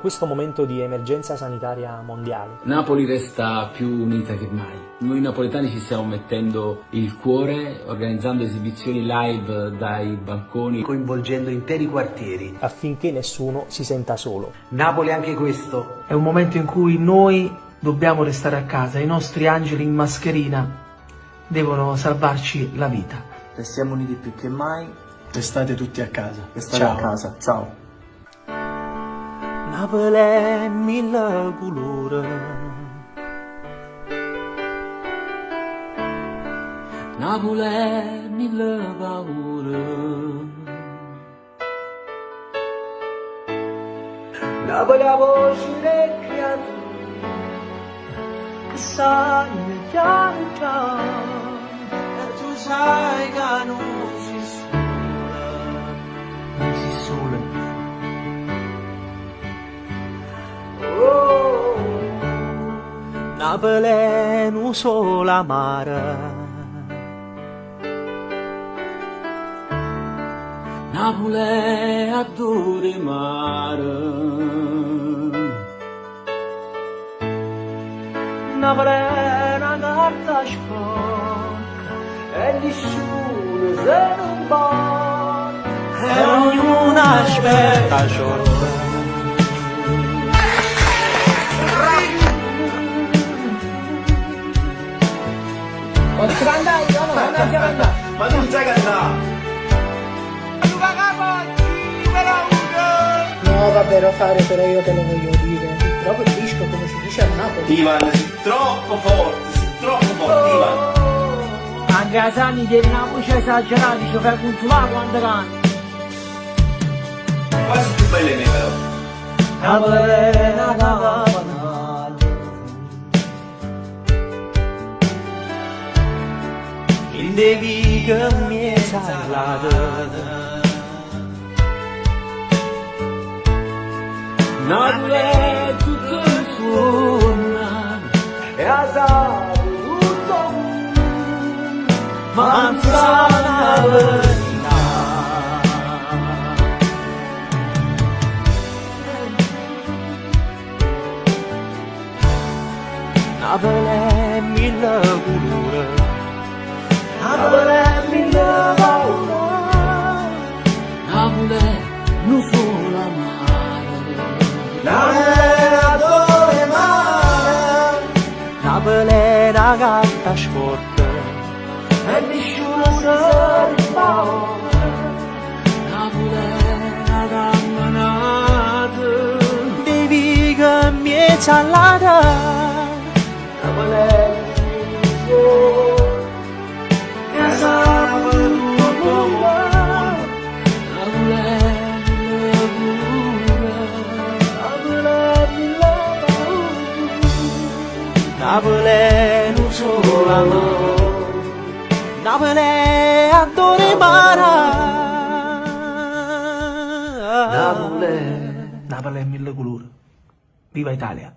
questo momento di emergenza sanitaria mondiale? Napoli resta più unita che mai. Noi napoletani ci stiamo mettendo il cuore, organizzando esibizioni live dai balconi, coinvolgendo interi quartieri, affinché nessuno si senta solo. Napoli anche questo. È un momento in cui noi dobbiamo restare a casa, i nostri angeli in mascherina devono salvarci la vita. Restiamo uniti più che mai. Restate tutti a casa. Restate a casa. Ciao. Napoli è mille colori. Napoli è mille paure. Napoli è la voce delle creature che sanno piano piano, e tu sai che non si sola. Non si sole. Oh, Napoli è un solo amare. Napoli è adore mare. Napoli è una carta sporca e nessuno se non batte, E ognuno aspetta sciolta. posso cantare? Io no, non c'è cantare. Ma tu non sai cantare! No, vabbè, lo fare, però io te lo voglio dire. Trovo il disco, come si dice a Napoli. Ivan, sei troppo forte, Ivan! Anche a Sani tiene una voce esagerata, ci fai consolare quando canti. Quasi più belle me però. Napoli è una capanna, Il devi che mi è salata. Napoli è tutto il suono. e a dare tutto Ma non sa la verità. Napoli è mille colori. Napoli è mille paura. Napoli è un solo amare. Napoli è adore mare Napoli è una carta sporca. e nessuno se ne batte. Napoli è una camminata. Devi che mi è salata. Napoli è tutto e sa tutto buono. Napoli è mille paure. Napoli è mille paura. Napoli è un solo amore. Napoli è adore mare. Napoli Napoli è mille colori. Viva Italia!